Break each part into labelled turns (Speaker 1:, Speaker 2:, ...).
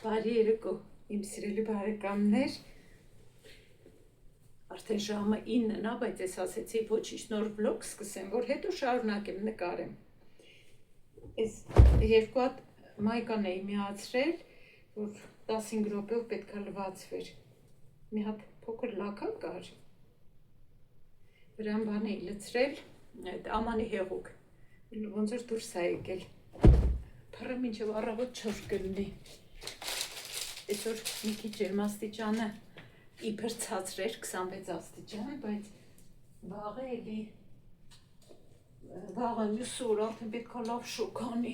Speaker 1: Բարի երեկո, իմ սիրելի բարեկամներ, արդեն ժամը 9-ն է, բայց ես ասեցի ոչինչ նոր վլոգ սկսեմ, որ հետո շարունակեմ նկարեմ։ Ես երկու հատ մայկան էի միացրել, որ 15 րոպեով պետք է լվացվեր։ Մի հատ փոքր լաքա կար, վրան բան էի լցրել, այդ ամանի հեղուկ, ոնց որ դուրս է եկել, փռը մինչև առավոտ 4 կլինի։ Այսօր մի քիչ ջերմաստիճանը իբր ցածր էր 26 աստիճան, բայց վաղը էլի վաղը մյուս օր արդեն պետք է լավ շոկ անի։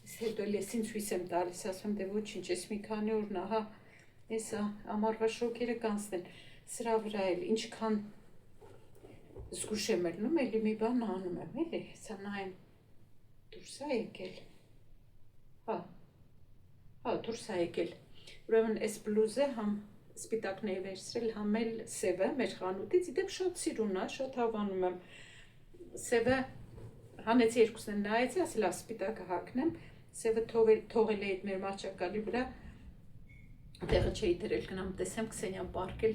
Speaker 1: Ես հետո էլ ես ինձ հույս եմ տալիս, ասում եմ դե ոչինչ, ես մի քանի օրն ահա էսա ամառվա շոկերը կանցնեն, սրա վրա էլ ինչքան զգուշ եմ ելնում, էլի մի բան անում եմ, էլի, հեսա նայեմ դուրս է եկել, հա, դուրս է եկել, ուրեմն այս բլուզը համ սպիտակն էի վերցրել, համ էլ սևը մեր խանութից, իդեպ շատ սիրուն է, շատ հավանում եմ, սևը հանեցի երկուսն են նայեցի, ասել սպիտակը հագնեմ, սևը թողել էի այդ մեր մահճակալի վրա, տեղը չէի դրել, գնամ տեսեմ Քսենիան պարկել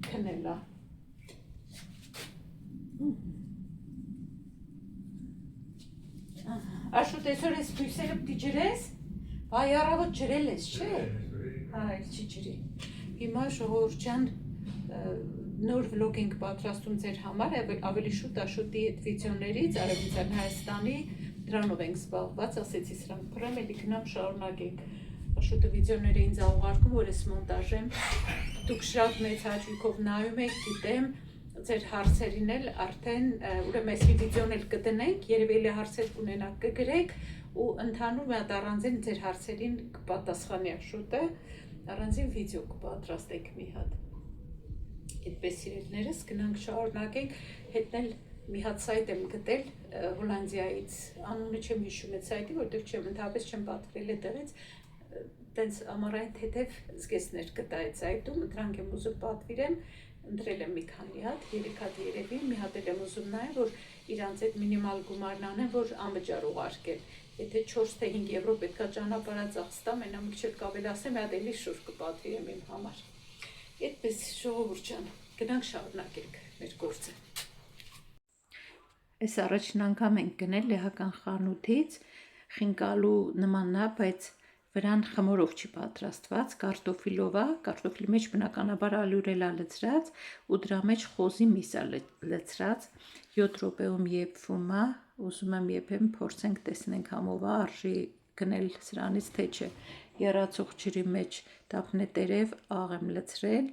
Speaker 1: քնել է։ Աշոտ այսօր ես բույսերը պտի ջրես, բայ առավոտ ջրել ես, չէ, հա, էլ չի ջրի, հիմա ժողովուրդ ջան նոր վլոգ ենք պատրաստում ձեր համար, ավելի շուտ Աշոտի այդ վիդեոներից, Արևմտյան Հայաստանի, դրանով ենք զբաղված, ասեցի սրանք փռեմ, էլի գնամ շարունակենք, Աշոտը վիդեոները ինձ ուղարկում, որ ես մոնտաժեմ, դուք շատ մեծ հաճույքով նայում եք, գիտեմ, ձեր հարցերին էլ արդեն, ուրեմն այսի վիդեոն էլ կդնենք, երևի էլի հարցեր կունենաք կգրեք ու ընդհանուր մի հատ առանձին ձեր հարցերին կպատասխանի Աշոտը, առանձին վիդեո կպատրաստենք մի հատ։ Այդպես սիրելիներս գնանք շարունակենք, հետնել մի հատ սայթ եմ գտել Հոլանդիայից, անունը չեմ հիշում այդ սայթի, որտեղ չեմ ընդհանրապես չեմ պատվիրել այդտեղից, տենց ամառային թեթև զգեստներ կտա այդ սայթում, դրանք եմ ուզում պատվիրեմ, ընտրել եմ մի քանի հատ, 3 հատ երևի, մի հատ էլ եմ ուզում նայեմ, որ իրանց այդ մինիմալ գումարն անեմ, որ անվճար ուղարկեն։ Եթե 4 թե 5 եվրո պետքա ճանապարհածախս տամ, այնա մի քիչ էլ կավելացեմ, մի հատ էլի շուռ կպատվիրեմ իմ համար։ Այդպես ժողովուրդ ջան, գնանք շարունակենք մեր գործը։ Այս առաջին անգամ ենք գնել լեհական խանութից, խինկալու նմանն է, բայց վրան խմորով չի պատրաստված, կարտոֆիլով է, կարտոֆիլի մեջ բնականաբար ալյուրել է լցրած ու դրա մեջ խոզի միս է լցրած, 7 րոպեում եփվում է, ուզում եմ եփեմ, փորձենք տեսնենք համով է, արժի գնել սրանից թե չէ, եռացող ջրի մեջ դափնետերև աղ եմ լցրել,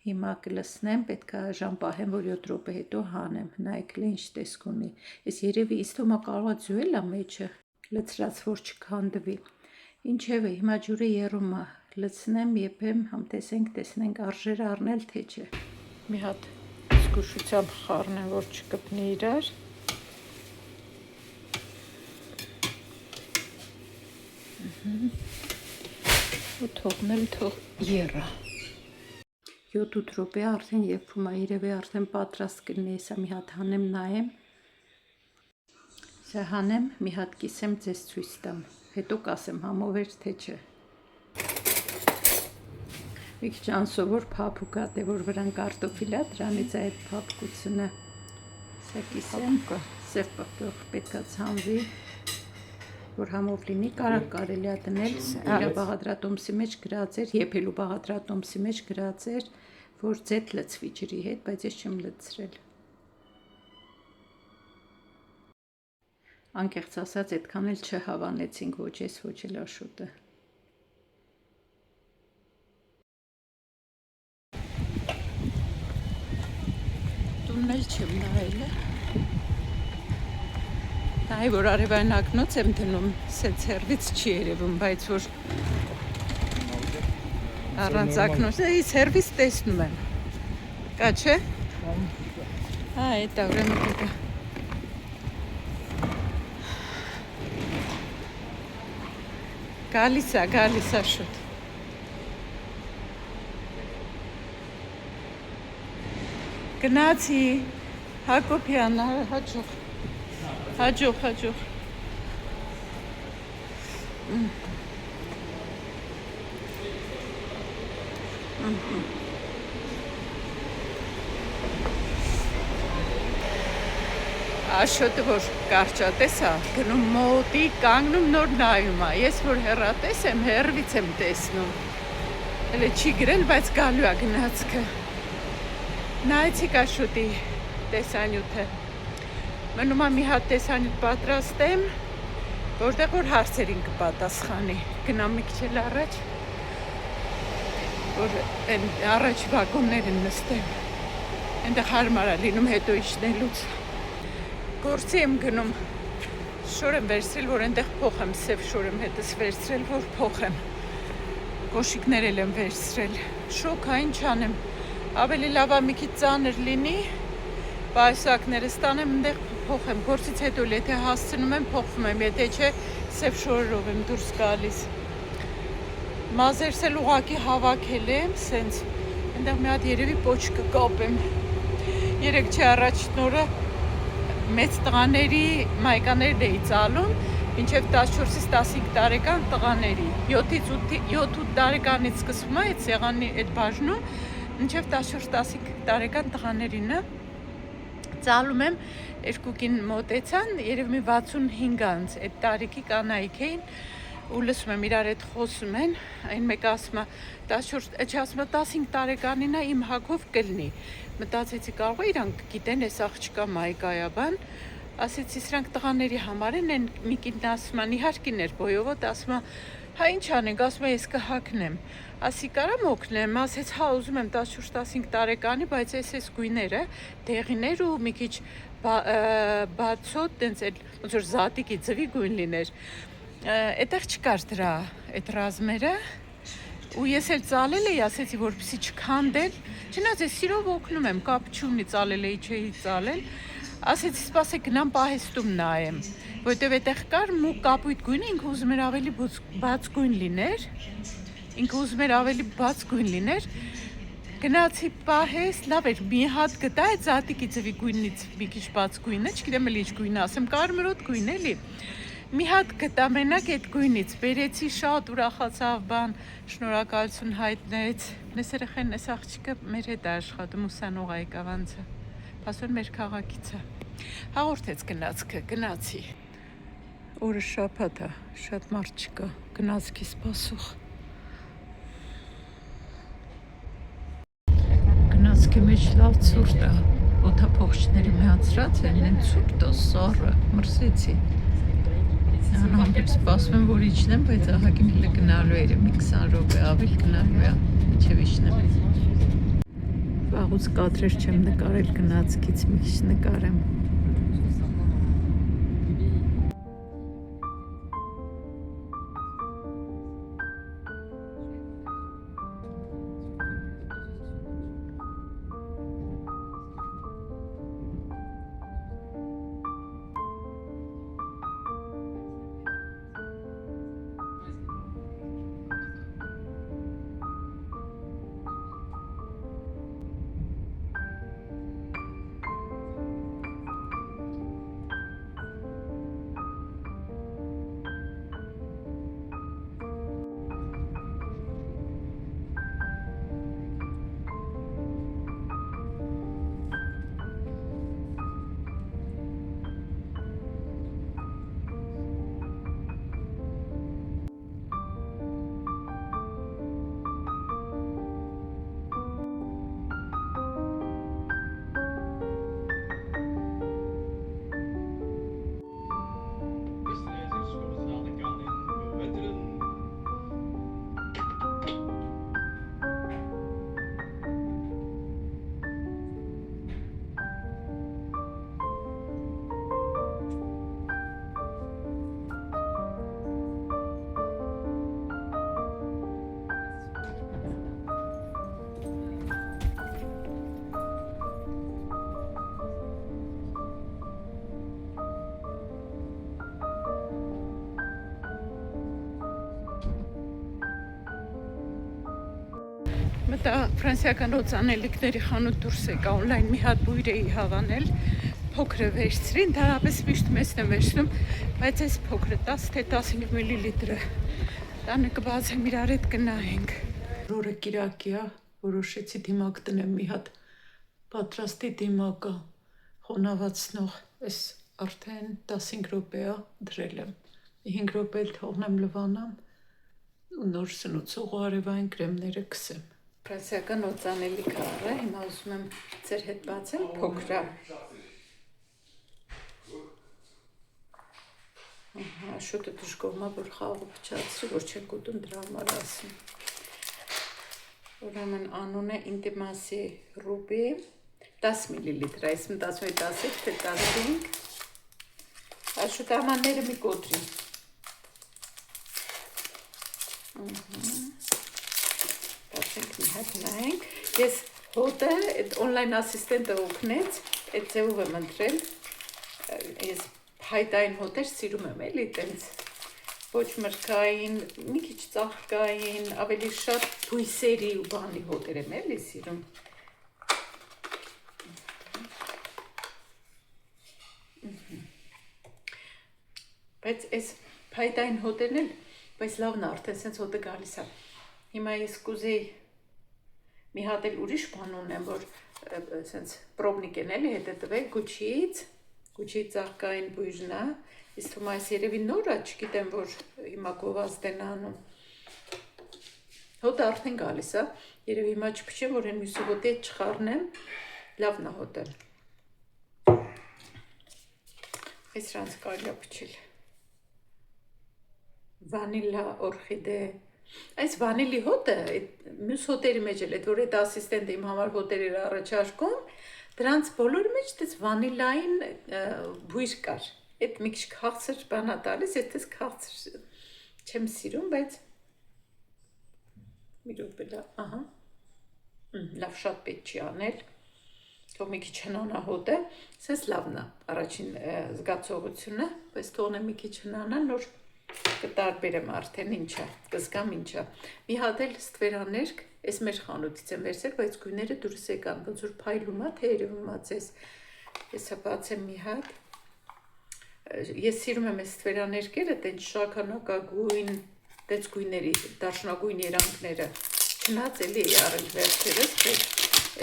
Speaker 1: հիմա կլցնեմ, պետք է ժամ պահեմ, որ 7 րոպե հետո հանեմ, նայեք լե ինչ տեսք ունի, ես երևի իստոմա կարող է ձուել է մեջը, լցրած որ չքանդվի, ինչևէ, հիմա ջուրը եռում է, լցնեմ, եփեմ, համ տեսնենք արժերը առնել թե չէ, մի հատ զգուշությամբ խառնեմ, որ չկպնի իրար, ու թողնեմ թող եռա, 7-8 րոպե արդեն եփվում է, երևի արդեն պատրաստ կլինի, հեսա մի հատ հանեմ նայեմ, սա հանեմ, մի հատ կիսեմ ձեզ ցույց տամ, հետո կասեմ համով էր թե չէ, մի քիչ անսովոր փափուկ է, դե որ վրան կարտոֆիլ է, դրանից այդ փափկությունը, սա կիսեմ, սև պղպեղ պետք է ցանվի, որ համով լինի, կարելի է դնել, իրա բաղադրատոմսի մեջ գրած էր, եփելու բաղադրատոմսի մեջ գրած էր, որ ձետ լցվի ջրի հետ, բայց ես չեմ լցրել։ Անկեղծ ասած, այդքան էլ չհավանեցինք ոչ ես, ոչ էլ Աշոտը։ Տունն էլ չեմ նայել, նայ, որ արևային ակնոց եմ դնում, սենց հեռվից չի երևում, բայց որ առանց ակնոց, այս հեռվից տեսնում եմ, կա չէ? Հա, էդ է, ուրեմն պետք է։ Գալիս է շուտ։ Գնացի, Հակոբյան, հաջող։ Աշոտը որ կարճատես է, գնում մոտի, կանգնում նոր նայում է, ես որ հեռատես եմ, հեռվից եմ տեսնում, հələ չի գրել, բայց գալու է գնացքը, նայեցիք Աշոտի տեսանյութը, մնում է մի հատ տեսանյութ պատրաստեմ, որտեղ որ հարցերին կպատասխանի, գնամ մի քիչ էլ առաջ, որ առաջ վագոններին նստեմ, այնտեղ հարմար է լինում հետո իջնելուց, գործի եմ գնում, շոր եմ վերցրել, որ այնտեղ փող եմ, սև շոր եմ հետս վերցրել, որ փող եմ, կոշիկներ էլ եմ վերցրել, շոքա, ինչ անեմ, ավելի լավ է մի քիչ ծանր լինի, պայուսակները ստանեմ, այնտեղ փող եմ, գործից հետո էլ եթե հասցնում եմ, փողվում եմ, եթե չէ, սև շորերով եմ դուրս գալիս, մազերս էլ ուղղակի հավաքել եմ, սենց, այնտեղ մի հատ երևի պոչ կկապեմ, երեկ չէ առաջին օրը մեծ տղաների մայկաներն էի ծալում, մինչև 14-ից 15 տարեկան տղաների, 7-8 տարեկանից սկսվում է այդ սեղանի այդ բաժնում, մինչև 14-15 տարեկան տղաներինը ծալում եմ, երկուքին մոտեցան, երև մի 65 անց, այդ տարիքի կանայք էին, ու լսում եմ իրար հետ խոսում են, այն մեկը ասում է 15 տարեկանին իմ հագով կլնի, մտածեցի կարող է իրանք գիտեն այս աղջկա մայկայաբան, ասեցի սրանք տղաների համար են, այն մի կինն ասում են իհարկին էր բոյովոտ, ասում է հա ինչ անենք, ասում է ես կհագնեմ, ասի կարամ օգնեմ, ասեց հա ուզում եմ 14-15 տարեկանի, բայց այս գույները, դեղիներ ու մի քիչ բացոտ, տենց ոնց որ զատիկի ձվի գույն լիներ, այդտեղ չկար դրա այդ ռազմերը ու ես էլ ծալել էի, ասեցի որպեսզի չքանդել, չնայած ես սիրով օգնում եմ, կապ չունի ծալել էի, չէի ծալել, ասեցի սպասեք գնամ պահեստում նայեմ, որտեվ այդտեղ կար մուկ կապույտ գույնը, ինքը ուզում էր ավելի բաց գույն լիներ, գնացի պահեստ, լավ էր, մի հատ գտա այդ զատիկի ձվի գույնից մի քիչ բաց գույնը, չգիտեմ էլ ինչ գույն ասեմ, կարմրոտ գույն էլի, մի հատ գտա մենակ այդ գույնից, բերեցի շատ ուրախացավ բան, շնորհակալություն հայտնեց, մեզ երեխեն այս աղջիկը մեր հետ է աշխատում, ուսանող եկավ անձը, փաստորեն մեր քաղաքից է, հաղորդեց գնացքը, գնացի, օրը շաբաթ է, շատ մարդ չկա, գնացքի սպասող, գնացքի մեջ լավ ցուրտ է, օդափողջները միացրած են, են ցուրտ է, սառը, մրսեցի, Անհամբեր սպասում եմ, որ իջնեմ, բայց ահագին հլը գնալու էր, մի 20 րոպե ավել գնալու է, մինչև իջնեմ։ Վաղուց կադրեր չեմ նկարել գնացքից, մի քիչ նկարեմ։ Մտա ֆրանսիական օծանելիքների խանութ դուրս եկա, օնլայն մի հատ բույր էի հավանել, փոքրը վերցրի, ընդհանրապես միշտ մեծն եմ վերցնում, բայց այս փոքրը 10 թե 15 միլիլիտրը, տանը կբացեմ իրար հետ կնայենք։ Օրը կիրակի է, որոշեցի դիմակ տնեմ մի հատ պատրաստի դիմակը խոնավացնող, այս արդեն 15 րոպեա դրել եմ, 5 րոպե էլ թողնեմ լվանամ ու նոր սնուցող ու արևային կրեմները քսեմ։ Ֆրանսիական օծանելի քարը, հիմա ուզում եմ ձեր հետ բացեմ, փոքր է։ Շուտը դժգոհմա, որ խաղը փչացրի, որ չենք ուտում, դրա համար ասում։ Ուրեմն անուն է Intimacy Ruby, 10 մլ, այսմ 10 թե 15, շուտ ամանները մի կոտրի։ Բացենք մի հատ նայենք, ես հոտը, օնլայն ասիստենտը օգնեց, այդ ձևով եմ ընտրել, ես հայտային հոտեր սիրում եմ էլի, տենց ոչ մրգային, մի քիչ ծաղկային, ավելի շատ բույսերի ու բանի հոտեր եմ էլի սիրում։ Բայց այս հայտային հոտերն էլ, բայց լավն է արդեն սենց հոտը գալիս է։ Հիմա ես կուզեի մի հատ էլ ուրիշ բան ունեմ, որ սենց պրոբնիկ են էլի հետը տվել Գուչի ծաղկային բույժն է, իսկ թվում այս երևի նոր է, չգիտեմ, որ հիմա գովազդ են անում։ Հոտը արդեն գալիս է, երևի հիմա չփչեմ, որ են մյուսը հոտի հետ չխառնեմ, լավն է հոտը։ Այս սրանց կարելի է փչել։ Վանիլա օրխիդե։ Այս վանիլի հոտը, մյուս հոտերի մեջ էլ, որ այդ ասիստենտը իմ համար հոտեր էր առաջարկում, դրանց բոլորի մեջ դες վանիլային բույր կար, այդ մի քիչ քաղցր բան է տալիս, ես դες քաղցր չեմ սիրում, բայց մի րոպե ահա, լավ շատ պետք չի անել, թող մի քիչ հնանա հոտը, սենց լավն է առաջին զգացողությունը, բայց թողնեմ մի քիչ հնանա, նոր կտարբերեմ արդեն ինչա, կզգամ ինչա։ Մի հատ էլ ստվերաներկ, այս մեր խանութից եմ վերցել, բայց գույները դուրս եկան, ոնց որ փայլում է, թե երևում է ձեզ։ Եսա բացեմ մի հատ։ Ես սիրում եմ այս ստվերաներկերը, տենց շագանակագույն, տենց գույների, դաշնագույն երանգները։ Չնած էլի էի արել վերջերս, բայց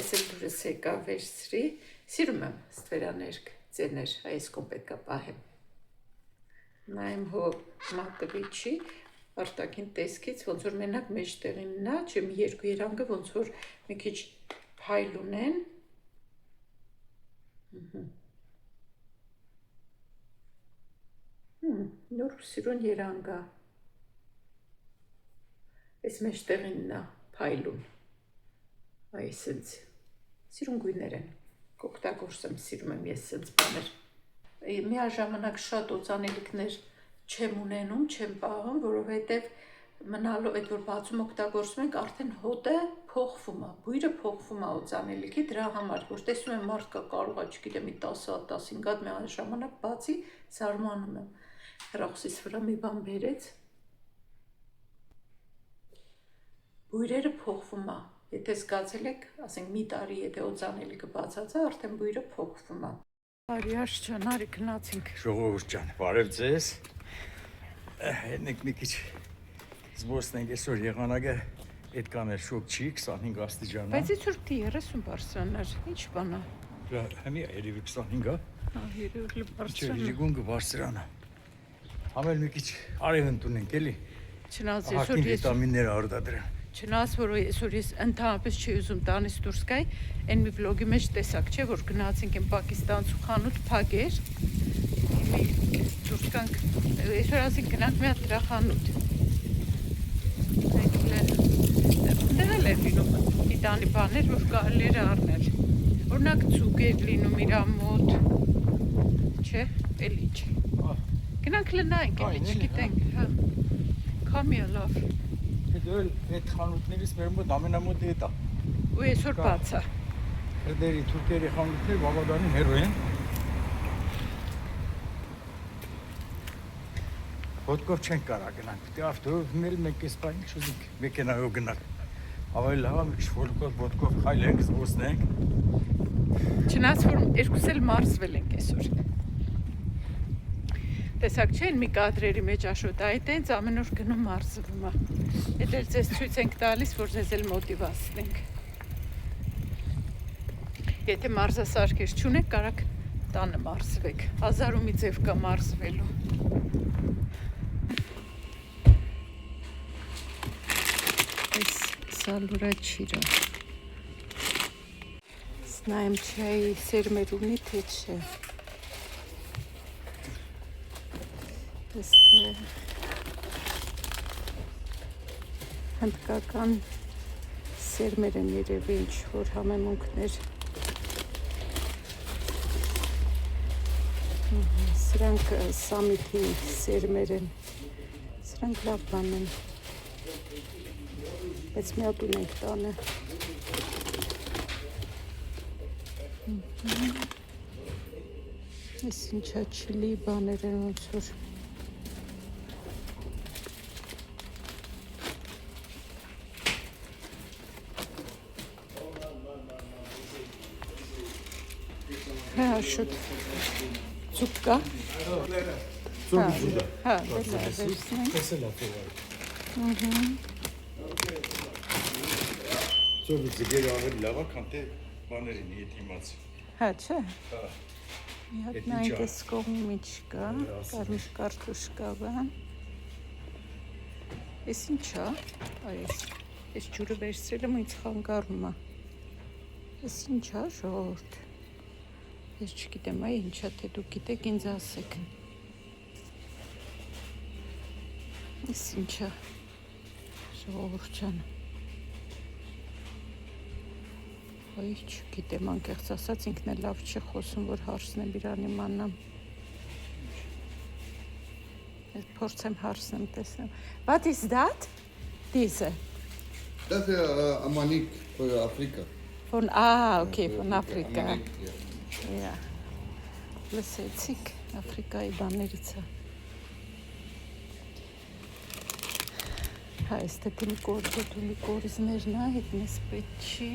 Speaker 1: ես էլ դուրս եկա վերցրի։ Սիրում եմ ստվերաներկ, ձեներ, այս կոմ պետք է պահեմ։ Նայեմ հո մատվի չի, արտաքին տեսքից, ոնց որ մենակ մեջտեղին նա, չեմ երկու երանգը, ոնց որ մի քիչ փայլ ունեն։ Նոր սիրուն երանգա։ Այս մեջտեղին նա, փայլուն։ Այս սենց, սիրուն գույներ են, կօգտագործեմ, սիրում եմ ես սենց բաներ։ Միաժամանակ շատ օծանելիքներ չեմ ունենում, չեմ պահում, որովհետև մնալով այդ որ բացում օգտագործում ենք, արդեն հոտը փոխվում է, բույրը փոխվում է օծանելիքի, դրա համար, որ տեսնում եմ մարդկա կարող է, չգիտեմ, 10 հատ, 15 հատ միաժամանակ բացի, զարմանում եմ։ Հեռախոսիս վրա մի բան բերեց։ Բույրերը փոխվում է, եթե զգացել եք, ասենք մի տարի, եթե օծանելիքը բացած է, արդեն բույրը փոխվում է։ Արիաշ ջան, արի գնացինք։
Speaker 2: Ժողովուրդ ջան, բարև ձեզ։ Հենեք մի քիչ զբոսնենք այսօր եղանակը այդքան էլ շոկ չի, 25 աստիճան է։
Speaker 1: Բայց իցուր պիտի 30 բարձրանար, ինչ բան է։
Speaker 2: Հəmi երևի 25 է։
Speaker 1: Հա, երևի բարձրանա։
Speaker 2: Չէ, գունգը բարձրանա։ Համել մի քիչ արևն տունենք էլի։
Speaker 1: Չնայած այսօր ես
Speaker 2: վիտամիններ արտադրեմ։
Speaker 1: Չնայած որ այսօր ես ընդհանրապես չի ուզում տանից դուրս գայի, այն մի վլոգի մեջ տեսակ, չէ, որ գնացինք այն պակիստանցու խանութ փակեր։ Դուրս գանք, այսօր ասենք գնանք մի հատ դրա խանութ։ Դրա էր լինում դիտանի բաներ, որ կարելի էր առնել։ Օրինակ ցուգեր լինում իր մոտ։ Չէ, էլ ինչ։ Գնանք լնայինք, էլ չգիտենք, հա։ Քամի է լավ։
Speaker 2: Դե այդ խանութներից մեր մոտ ամենամոտը էդ է։
Speaker 1: Ու այսօր բաց է։
Speaker 2: Դերի թուրքերի խանութներ Բաղդադի հերո են։ Ոտքով չենք կարող գնանք։ Դե ավտոմոբիլը մենք էս բան ինչ ուզենք մեքենայով գնալ։ Ավելի լավ է մի քիչ ոտքով քայլենք, զբոսնենք։
Speaker 1: Չնայած որ երկուս էլ մարզվել ենք այսօր։ Տեսակ չեն մի կադրերի մեջ Աշոտ, այդ այնց ամեն օր գնում մարզվում է։ Այդ էլ ձեզ ցույց ենք տալիս, որ ձեզ էլ մոտիվացնենք։ Եթե մարզասարքեր չունեք, կարաք տանը մարզվեք։ 1000-ումի ձև կա մարզվելու։ Այս սալուրա չիրա։ Սնայեմ չայի սերմեր ունի, թե չէ։ Այստեղ հնդկական սերմեր են երևի ինչ-որ համեմունքներ։ Սրանք սամիթի սերմեր են, սրանք լավ բան են, բայց մի հատ ունենք տանը։ Այս ինչա չիլի բաներ են ոնց որ։ Հա, շուտ ծուկ կա։ Հա, վերցնենք։
Speaker 2: Ծովը ձգերը ավելի լավ է, քան թե բաներին հետ իմաց։
Speaker 1: Հա, չէ։ Մի հատ նայենք այս կողմի չկա, կարմիր կարտոշկա բան։ Այս ինչա։ Այս ջուրը վերցրել եմ ինձ խանգարում է։ Այս ինչա, ժողովուրդ։ Ես չգիտեմ, այ ինչա, թե դուք գիտեք, ինձ ասեք։ Այս ինչա, ժողովուրդ ջան։ Այ չգիտեմ, անկեղծ ասած, ինքն էլ լավ չի խոսում, որ հարցնեմ իրան իմանամ։ Ես փորձեմ հարցնեմ, տեսնեմ։ What is that? This?
Speaker 3: That's a manik for Africa.
Speaker 1: Okay, from Africa.
Speaker 3: Manik,
Speaker 1: Yeah. Լսեցիք, Աֆրիկայի բաներից է։ Հա, այստե թիմի կորզներն է, հետ մեզ պետք չի։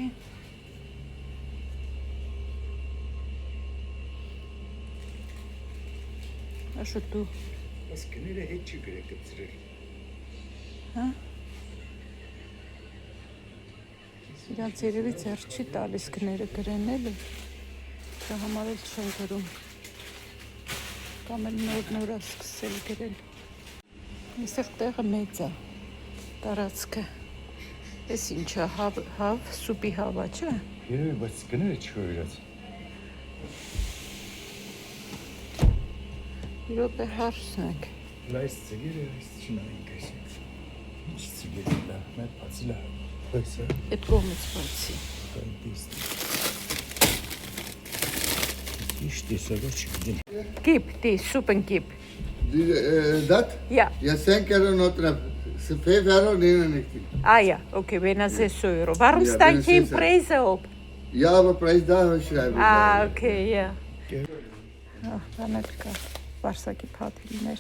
Speaker 1: Աշո դու։
Speaker 2: Այս գները հետ չի գրեք գծրել։
Speaker 1: Հա։ Իրանց երևի ձեռ չի տալիս գները գրեն էլի։ Դա համար էլ չեն գրում։ Կամ էլ նոր է սկսել գրել։ Այստեղ տեղը մեծ է, տարածքը։ Էս ինչա, հավ, սուպի հավա, չէ։
Speaker 2: Երևի, բայց գները չհորած։
Speaker 1: Իրոպե հարցնենք։
Speaker 2: Այս ձգերը, այս չնայինք այս։ Ինչ ձգերը լա, մետ բացի լա։ Այս է։
Speaker 1: Այդ կողմից բացի։
Speaker 2: Իշտ տեսավա չգիտեմ։
Speaker 1: Կիպ, դի, սուպն կիպ։
Speaker 3: That?
Speaker 1: Yeah.
Speaker 3: Ja, 5 euro not enough. 5 euro nehmen nicht.
Speaker 1: Ja, okay, wenn er 6 euro. Warum
Speaker 3: Ja,
Speaker 1: staan
Speaker 3: wenn
Speaker 1: geen
Speaker 3: es ist-
Speaker 1: prijzen op?
Speaker 3: Ja, aber Preis da schreiben.
Speaker 1: Okay, ja. Dan heb ik Varsaki patilner.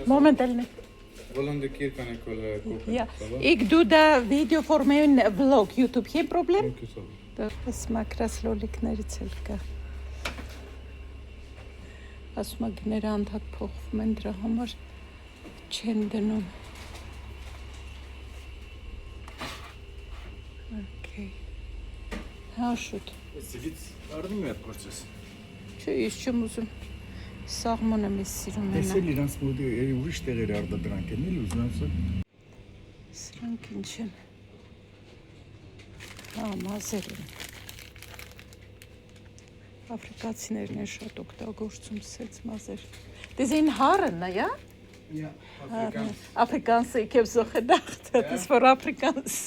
Speaker 1: Momental.
Speaker 3: Volgende keer kan ik wel kopen.
Speaker 1: Ja, ik doe dat video voor mijn vlog, YouTube. Geen probleem? Dat is մակրասլոլիկներից էլ կա։ Ասում եք գները անդադ փոխվում են դրա համար չեն դնում։ Okay։ Հա շուտ։
Speaker 2: Սիլից արդի մի հատ փորձես։
Speaker 1: Չէ, ես չեմ ուզում։ Սաղմոնը մեզ սիրում են։
Speaker 2: Տեսել իրանց մոդի ուրիշ տեղեր արդադրանք են էլ ուզում ասել։
Speaker 1: Սրանք ինչ են։ Հա, մազեր են։ Աֆրիկացիներն են շատ օգտագործում սենց մազեր։ Դες in Haaren, ja?
Speaker 3: Ja,
Speaker 1: Afrikaans. Afrikaanse, ik heb zo gedacht. Het is voor Afrikaans.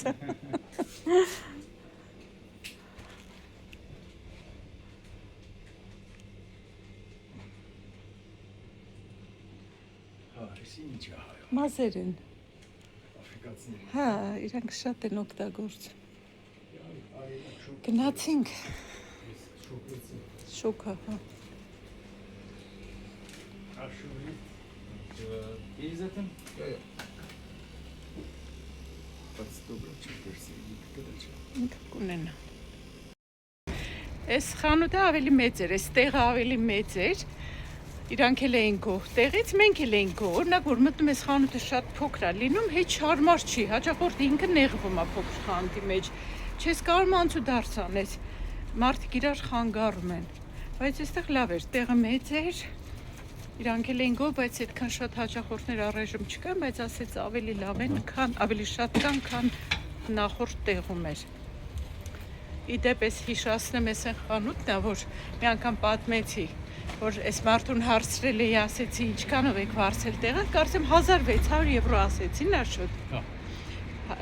Speaker 1: Մազեր են։
Speaker 2: Աֆրիկացիներ։
Speaker 1: Հա, իրանք շատ են օգտագործում։ Գնացինք։ Շոկա, հա։
Speaker 2: Աշուի։ Եզետն։ Բայց դուք չկրսի, դուք
Speaker 1: Ինքը կունենա։ Այս խանութը ավելի մեծ էր, այս տեղը ավելի մեծ էր։ Իրանք էլ էին գող տեղից, մենք էլ էինք գող։ Օրինակ որ մտնում ես խանութը շատ փոքր է լինում, հետ շարմար չի, հաճախորդ ինքը նեղվում է փոքր խանութի մեջ։ Չես կարող անցուդարձ անես։ Մարդիկ իրար խանգարում են։ Բայց այստեղ լավ էր, տեղը մեծ էր։ Իրանք էլ էին գող, բայց այդքան շատ հաճախորդներ առայժմ չկան, բայց ասեց ավելի լավ են, քան ավելի շատ կան, քան նախորդ տեղում էր։ Իդեպ ես հիշացնեմ ես այն խանութն է, որ մի անգամ պատմեցի, որ այս մարդուն հարցրել էի, ասեցի ինչքանով եք վարձել տեղը, կարծեմ 1600 եվրո ասեցին, նա շուտ։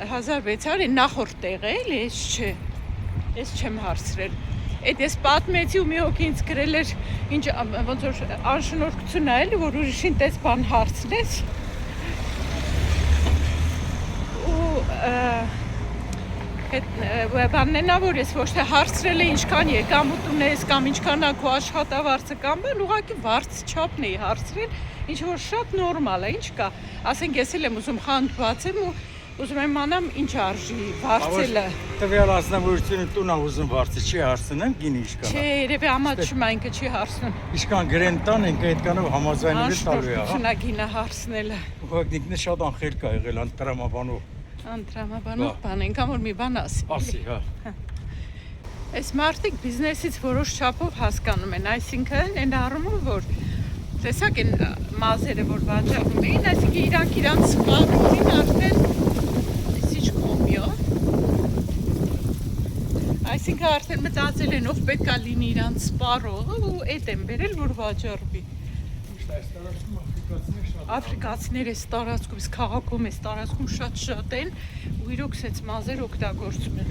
Speaker 1: 1600 նախորդ տեղը էլի, ես չէ, ես չեմ հարցրել։ Այդ ես պատմեցի ու մի հոգի ինձ գրել էր, ինչ ոնց որ անշնորհքություն է էլի, որ ուրիշին տես բան հարցնես։ Բանն է որ ես ոչ թե հարցրել է ինչքան եկամուտ ունես կամ ինչքան է քո աշխատավարձը կամ բան, ուղղակի վարձ չափն էի հարցրել, ինչ որ շատ նորմալ է, ինչ կա։ Ասենք ես էլ եմ ուզում խանութ բացեմ ու ուզում եմ իմանամ ինչ արժի վարձելը։
Speaker 2: Տվյալ ազնվորությունը տուն է ուզում վարձը չի հարցնեմ, գինի ինչքան։
Speaker 1: Չէ, երևի ամաչում ինքը չի հարցնում։
Speaker 2: Ինչքան գրեն տան, ինքը այդքանով համաձայնվել տալու է, հա։
Speaker 1: Անշնորհքություն է գինը հարցնելը։
Speaker 2: Ուղղակի ինքն է շատ անխելք է եղել անտրամաբանով։
Speaker 1: Անտրամաբանով բան, ինքան որ մի բան ասի։
Speaker 2: Ասի, հա։
Speaker 1: Այս մարդիկ բիզնեսից որոշ չափով հասկանում են, այսինքն այն առումով, որ տեսակ են մազերը, որ վաճառում էին, այսինքն իրանք սպառեցին արդեն այսինչ կոմյո։ Այսինքն արդեն մտածել են, ով պետք է լինի իրանք սպառողը ու այդ են բերել, որ վաճառվի։ Աֆրիկացիներ այս տարածքում, այս քաղաքում, այս տարածքում շատ են ու իրոք սենց մազեր օգտագործում են։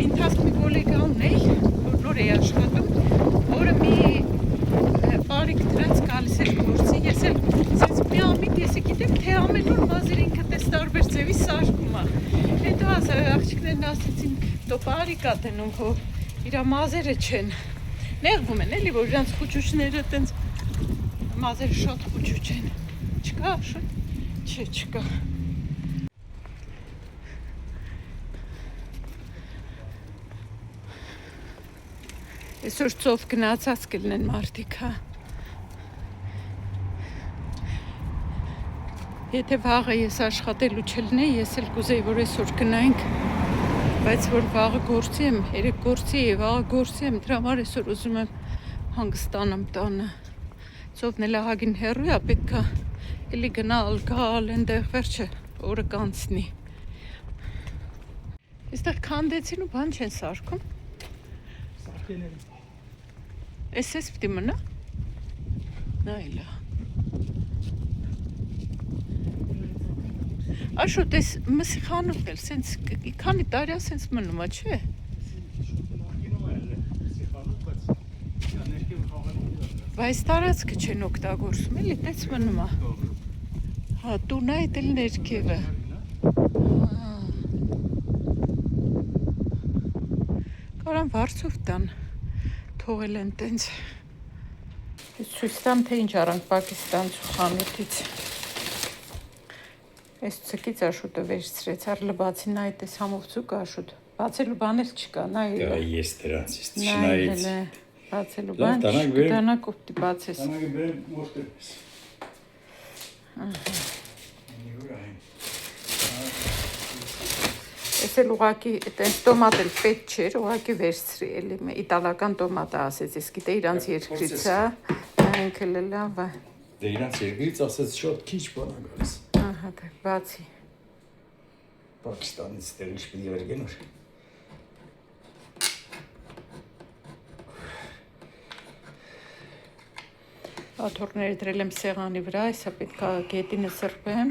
Speaker 1: Ինքնասկ մի գոլեգա ունեի, որ նոր է աշխատում, որը մի բարիք դրած գալիս էր գործի, ես էլ սենց մի ամիտ ես գիտեմ, թե ամեն օր մազեր ինքը տես տարբեր ձևի սարկում է։ Հետո աղջիկներն ասեցին, դո բարիք ա դնում, որ իրա մազերը չեն։ Նեղվում են էլի, որ իրանց խուճուճները տենց մազերը շատ խուճուճ են։ Չկա, չէ, չկա։ Այսօր ծով գնացած կլինեն մարդիկ, հա։ Եթե վաղը ես աշխատելու չլինեի, ես էլ կուզեի, որ այսօր գնայինք, բայց որ վաղը գործի եմ, երեկ գործի եմ, վաղը գործի եմ, դրա համար այսօր ուզում եմ հանգստանամ տանը։ Ծովն էլ ահագին հեռու է, պետք է էլի գնալ, գալ, այնտեղ վերջը օրը կանցնի։ Այստեղ քանդեցին ու բան չեն սարքում։
Speaker 2: Սարքեն են։
Speaker 1: Էս պիտի մնա։ Նայլա։ Աշոտ, էս մսի խանութն էլ սենց քանի տարի է սենց մնում է, չէ։ Բայց տարածքը չեն օգտագործում, էլի տես մնում է։ Հա, տունը այդ էլ ներքևը։ Կարան վարձով տան, թողել են տենց։ Ես ցույց տամ, թե ինչ արանք Պակիստանցու խանութից։ Այս ցկից Աշոտը վերցրեց, արլը բացի նայ տես համով ցուկ Աշոտ։ Բացելու բան էլ չկա, նայ։
Speaker 2: Ես դրանից չնայից։
Speaker 1: Բացելու բան չկա, դանակով պիտի բացես։
Speaker 2: Տանագը բերեմ մորտերպես։
Speaker 1: Ես էլ ուղղակի այտենց տոմատ էլ պետք չէր, ուղղակի վերցրի էլի իտալական տոմատը ասեց, ես գիտե իրանց երկրից է, այնք էլ լավ է։
Speaker 2: Դե իրանց երկրից ասեց շատ քիչ բան է գալիս։
Speaker 1: Ահա, դե բացի։
Speaker 2: Պակիստանից տեղից պիտի վերգեն ուր։
Speaker 1: Աթոռները դրել եմ սեղանի վրա, այսա պետք է գետինը սրբեմ։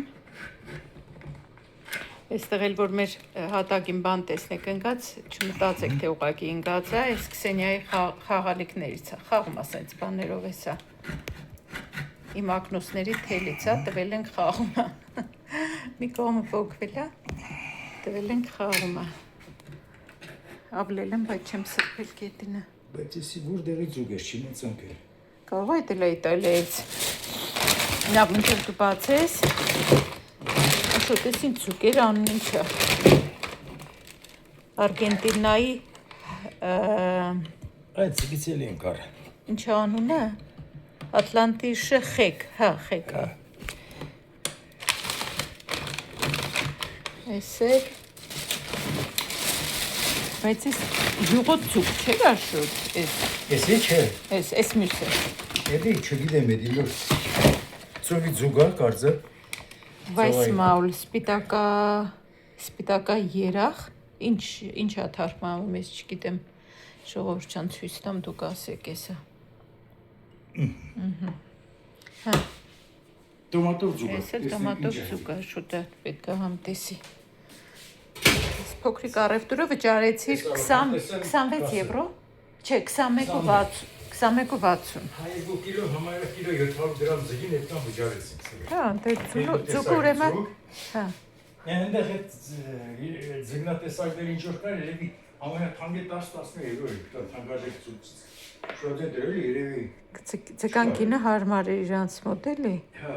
Speaker 1: Այստեղ էլ որ մեր հատակին բան տեսնեք ընկած, չմտածեք թե ուղղակի ընկած է, այս Քսենիայի խաղալիքներից է, խաղում է սենց բաներով էսա։ Իմ ակնոցների թելից է, տվել ենք խաղում է։ Մի կողմը փոքվել է, տվել ենք խաղում է։ Ավլել եմ, բայց չեմ սրբել գետինը։
Speaker 2: Բայց եսի որ դեղից ուգ ես չի մեծ ընկել։
Speaker 1: Կարող է դել Իտալիայից։ Լավ, մինչև դու բացես։ Աշոտ, ես ինձ ցուկեր անուն ինչ է։ Արգենտինայի
Speaker 2: Այդ ցիկիցել են կար։
Speaker 1: Ինչ անունն է։ Ատլանտիշը խեք, հա, խեկա։ Էսե։ Բայց էս յուղոտ ցուկ չէ՞ գաշուտ, էս։
Speaker 2: Էսի չէ։
Speaker 1: Էս մյուսը։
Speaker 2: Էդի չգիտեմ էդի լույս։ Ծովի ձուգա կարծը։
Speaker 1: Վայսմաուլ, սպիտակա երախ, ինչա թարգմանում ես, չգիտեմ, ժողովրդյան ցույց տամ դուք ասեք էսա։ Հա,
Speaker 2: Տոմատով ձուգա։
Speaker 1: էս էլ տոմատով ձուկա, շուտ է պետք է համտեսի։ Ես փոքրիկ առևտուրը վճարեցիր 26 եվրո, չէ, 21.60։
Speaker 2: Հայ 2 կիլո համարը կիլո 700 գրամ զգին այդքան վճարեցինք։
Speaker 1: Հա, դե ձուկը ուրեմն, հա։
Speaker 2: Այնտեղ այդ զգնատեսակներ ինչ որ կար, երևի ամենաթանկը 10-12 եվրո է, դա թանկարժեք ցույց։ Շուտ է դրել երևի։
Speaker 1: Ձկան կինը հարմար է իրանց մոտ էլի։
Speaker 2: Հա։